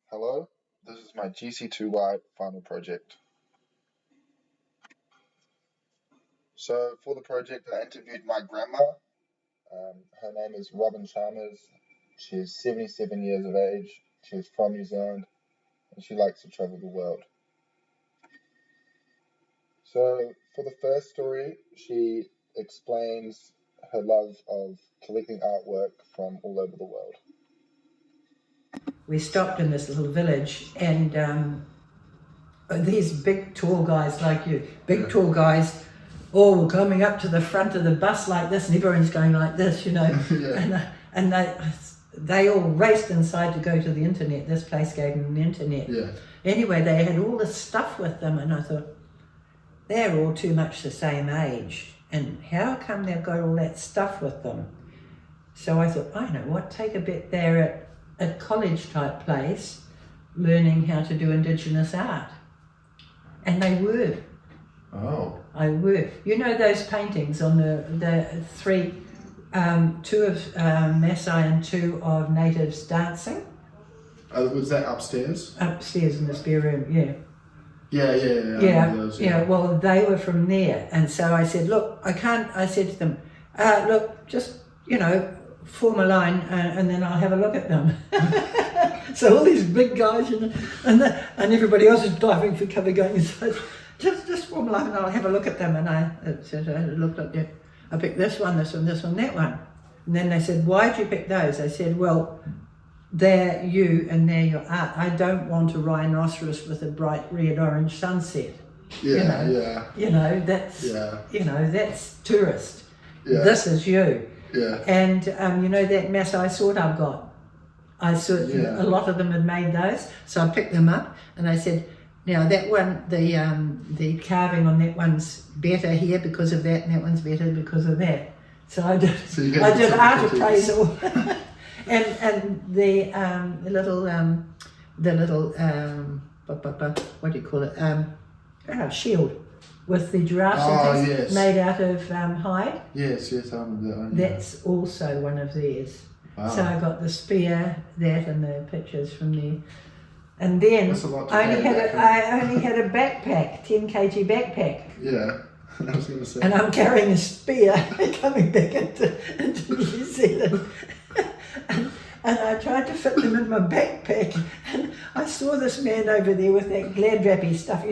Hello, this is my GC2Y final project. So for the project, I interviewed my grandma. Her name is Robin Chalmers. She is 77 years of age. She is from New Zealand and she likes to travel the world. So for the first story, she explains her love of collecting artwork from all over the world. We stopped in this little village and these big tall guys like you, tall guys, all were coming up to the front of the bus like this, and everyone's going like this, Yeah. and they all raced inside to go to the internet. This place gave them the internet. Yeah. Anyway, they had all this stuff with them, and I thought, they're all too much the same age, and how come they've got all that stuff with them? So I thought, I know what, take a bit there at a college type place, learning how to do Indigenous art. And they were. Oh. I were. You know those paintings on the three, two of Maasai and two of natives dancing? Was that upstairs? Upstairs in the spare room, yeah. Yeah. Well, they were from there. And so I said, look, I said to them, look, just, form a line and then I'll have a look at them. So all these big guys, and everybody else is diving for cover going inside. Just form a line and I'll have a look at them. And I looked at it. I picked this one, that one. And then they said, why'd you pick those? I said, well, they're you and they're your art. I don't want a rhinoceros with a bright red orange sunset. That's tourist. Yeah. This is you. Yeah. And that Maasai sword I've got. I saw a lot of them had made those, so I picked them up and I said, now that one, the carving on that one's better here because of that, and that one's better because of that. So I did art appraisal, and the little what do you call it? Shield with the giraffes and things made out of hide. Yes, I remember that one. That's also one of theirs. Wow. So I got the spear, that, and the pictures from there. And then I only had a backpack, 10 kg backpack. Yeah, I was going to say. And I'm carrying a spear coming back into New Zealand. And I tried to fit them in my backpack, and I saw this man over there with that glad wrappy stuff,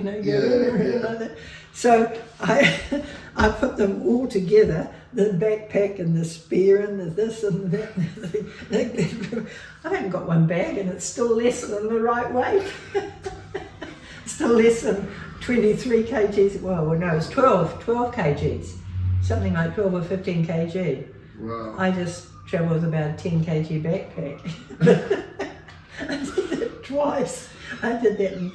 So I put them all together, the backpack and the spear and the this and that. I haven't got one bag, and it's still less than the right weight. Still less than 23 kgs. Well, no, it's 12 kgs. Something like 12 or 15 kg. Wow. I just travel with about a 10 kg backpack. I did that twice. I did that in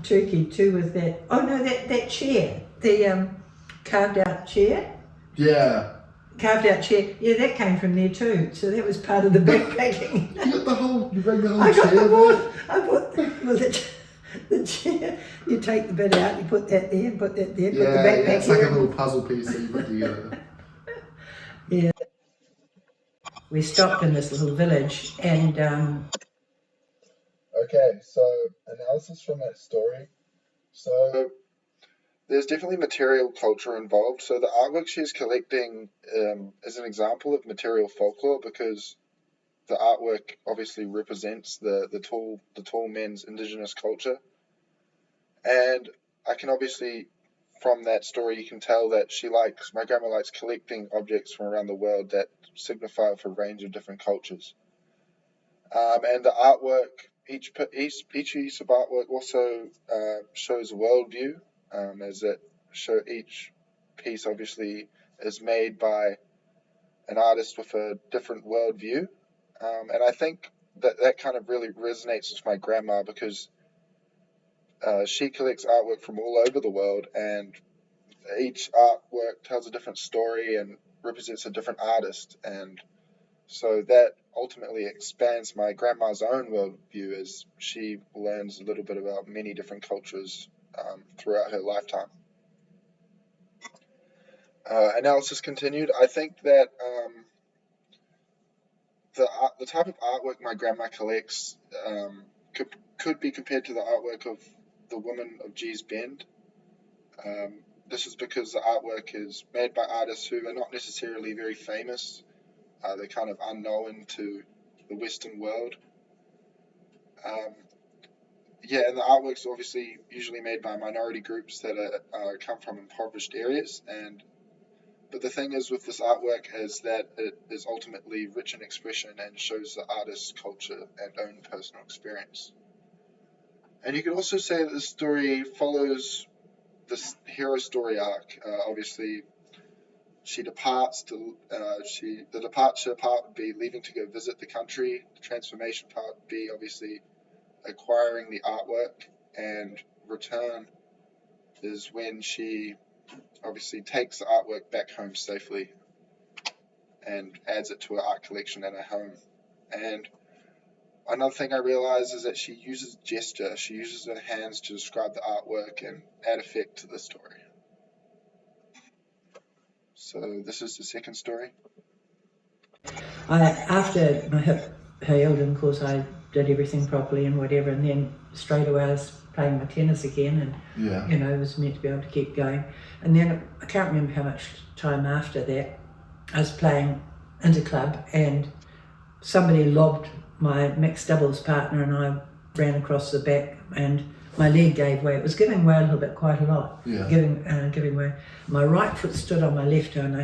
Turkey too with that. Oh no, that chair, the carved out chair. Yeah. Carved out chair. Yeah, that came from there too. So that was part of the backpacking. You bring the whole I chair got the board. I put the chair. You take the bit out, you put that there, and put that there. Put the backpack it's like a little puzzle piece that you put together. Yeah. We stopped in this little village and Okay, so analysis from that story. So there's definitely material culture involved. So the artwork she's collecting is an example of material folklore because the artwork obviously represents the tall men's indigenous culture. And I can obviously, from that story, you can tell that my grandma likes collecting objects from around the world that signify for a range of different cultures. And the artwork, each piece of artwork also shows a worldview, as each piece obviously is made by an artist with a different worldview. And I think that kind of really resonates with my grandma because she collects artwork from all over the world, and each artwork tells a different story and represents a different artist, and so that ultimately expands my grandma's own worldview as she learns a little bit about many different cultures throughout her lifetime. Analysis continued. I think that the type of artwork my grandma collects could be compared to the artwork of the woman of G's Bend. This is because the artwork is made by artists who are not necessarily very famous. They're kind of unknown to the Western world. And the artwork's obviously usually made by minority groups that come from impoverished areas. But the thing is with this artwork is that it is ultimately rich in expression and shows the artist's culture and own personal experience. And you could also say that the story follows this hero story arc. Obviously, she departs the departure part would be leaving to go visit the country. The transformation part would be obviously acquiring the artwork, and return is when she obviously takes the artwork back home safely and adds it to her art collection at her home. And another thing I realized is that she uses gesture. She uses her hands to describe the artwork and add effect to the story. So this is the second story. After my hip healed, and of course I did everything properly and whatever, and then straight away I was playing my tennis again, and was meant to be able to keep going. And then I can't remember how much time after that I was playing interclub, and somebody lobbed my mixed doubles partner, and I ran across the back, and my leg gave way. It was giving way a little bit, quite a lot. Giving way. My right foot stood on my left toe, and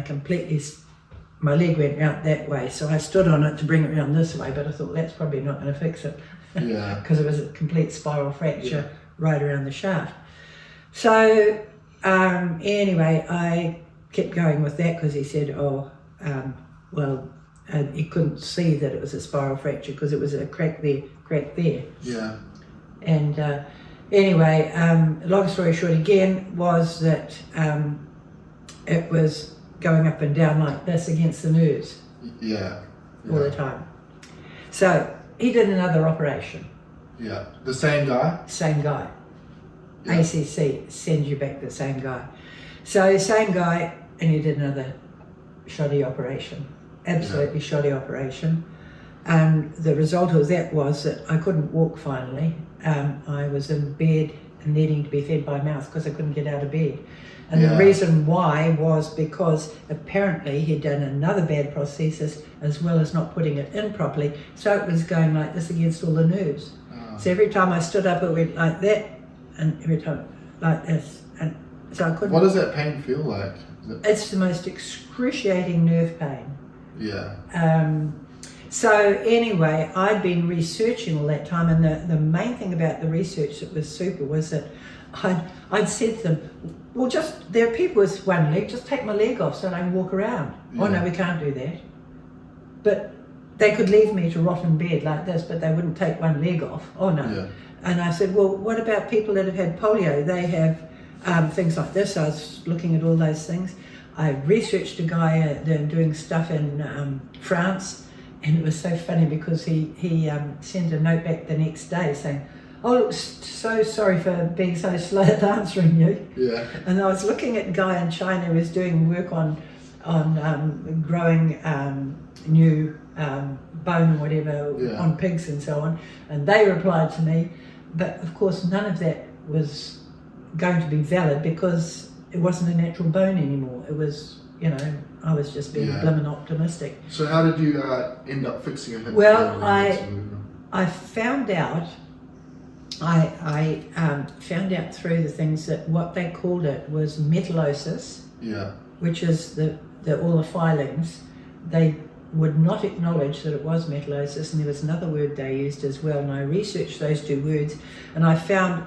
my leg went out that way, so I stood on it to bring it around this way, but I thought that's probably not going to fix it, because it was a complete spiral fracture right around the shaft. So anyway, I kept going with that because he said, he couldn't see that it was a spiral fracture because it was a crack there. Yeah. And anyway, long story short again was that it was going up and down like this against the nerves all the time. So he did another operation. Yeah, the same guy? Same guy. Yeah. ACC sends you back the same guy. So same guy, and he did another shoddy operation, absolutely shoddy operation. And the result of that was that I couldn't walk finally. I was in bed and needing to be fed by mouth because I couldn't get out of bed. And the reason why was because apparently he'd done another bad prosthesis as well as not putting it in properly. So it was going like this against all the nerves. So every time I stood up, it went like that, and every time like this. And so I couldn't. What does that pain feel like? It's the most excruciating nerve pain. Yeah. So anyway, I'd been researching all that time, and the main thing about the research that was super was that I'd said to them, well, there are people with one leg, just take my leg off so I can walk around. Yeah. Oh no, we can't do that. But they could leave me to rot in bed like this, but they wouldn't take one leg off. Oh no. Yeah. And I said, well, what about people that have had polio? They have things like this. I was looking at all those things. I researched a guy doing stuff in France, and it was so funny because he sent a note back the next day saying, oh, look, so sorry for being so slow at answering you. Yeah. And I was looking at a guy in China who was doing work on growing new bone or whatever on pigs and so on, and they replied to me, but of course none of that was going to be valid because it wasn't a natural bone anymore. It was, I was just being blimmin' optimistic. So how did you end up fixing your hip? Well, I found out. I found out through the things that what they called it was metallosis, which is all the filings. They would not acknowledge that it was metallosis, and there was another word they used as well, and I researched those two words, and I found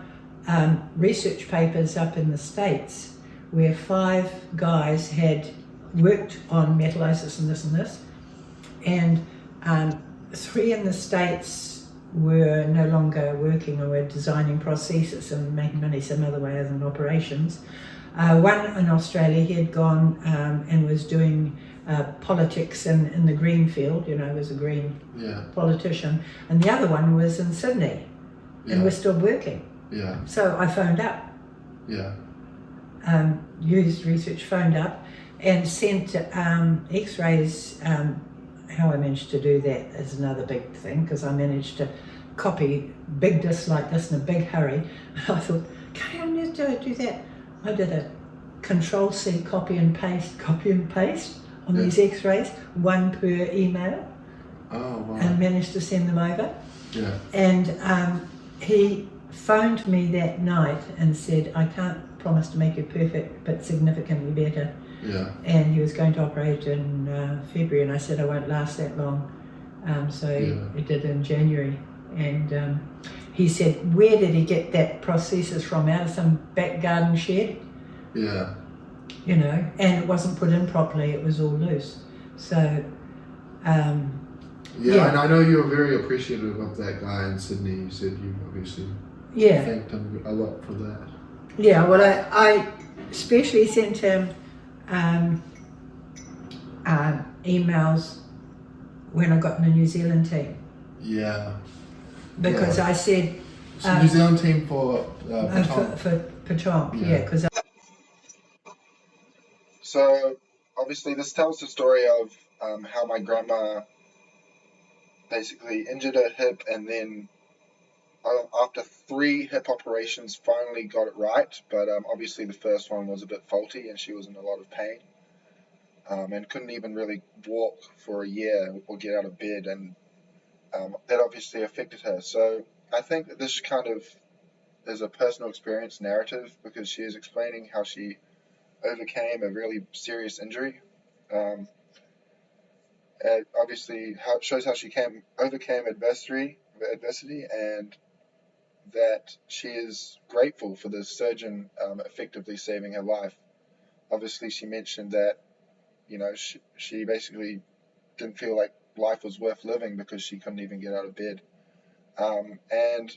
research papers up in the States where 5 guys had worked on metallosis and this, and 3 in the States were no longer working or were designing prosthesis and making money some other way other than operations. One in Australia, he had gone and was doing politics in the green field, was a green politician, and the other one was in Sydney and was still working. Yeah. So I phoned up. Yeah. Used research, phoned up and sent x-rays how I managed to do that is another big thing, because I managed to copy big discs like this in a big hurry. I thought, okay, I'm going to do that. I did a Control-C copy and paste on these X-rays, one per email, and managed to send them over. Yeah. And he phoned me that night and said, I can't promise to make you perfect, but significantly better. Yeah. And he was going to operate in February, and I said I won't last that long. So he did in January. And he said, where did he get that prosthesis from? Out of some back garden shed? Yeah. You know, and it wasn't put in properly, it was all loose. So, and I know you were very appreciative of that guy in Sydney. You said you obviously thanked him a lot for that. Yeah, well, I especially sent him emails when I got in the New Zealand team. Yeah. Because I said... So New Zealand team for Patong. For Patong, because... So obviously this tells the story of how my grandma basically injured her hip, and then after 3 hip operations finally got it right, but obviously the first one was a bit faulty and she was in a lot of pain, and couldn't even really walk for a year or get out of bed, and that obviously affected her. So I think that this kind of is a personal experience narrative, because she is explaining how she overcame a really serious injury. It obviously shows how she overcame adversity, and that she is grateful for the surgeon effectively saving her life. Obviously, she mentioned that, you know, she basically didn't feel like life was worth living because she couldn't even get out of bed. And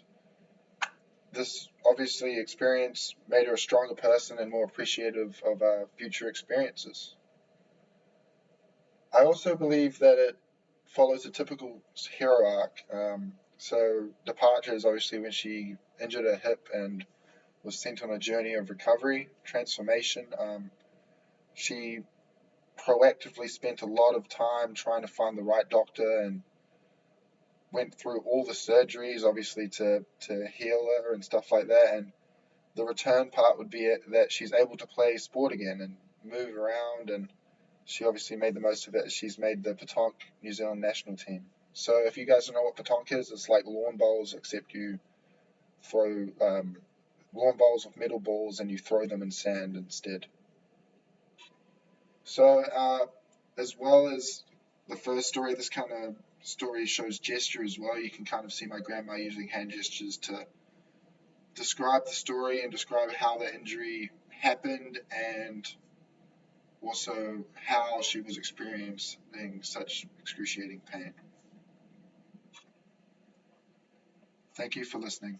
this obviously experience made her a stronger person and more appreciative of future experiences. I also believe that it follows a typical hero arc. So departure is obviously when she injured her hip and was sent on a journey of recovery, transformation. She proactively spent a lot of time trying to find the right doctor and went through all the surgeries, obviously, to heal her and stuff like that. And the return part would be that she's able to play sport again and move around, and she obviously made the most of it. She's made the Patong New Zealand national team. So if you guys don't know what Patong is, it's like lawn bowls, except you throw lawn bowls with metal balls and you throw them in sand instead. So as well as the first story, this kind of story shows gesture as well. You can kind of see my grandma using hand gestures to describe the story and describe how the injury happened, and also how she was experiencing such excruciating pain. Thank you for listening.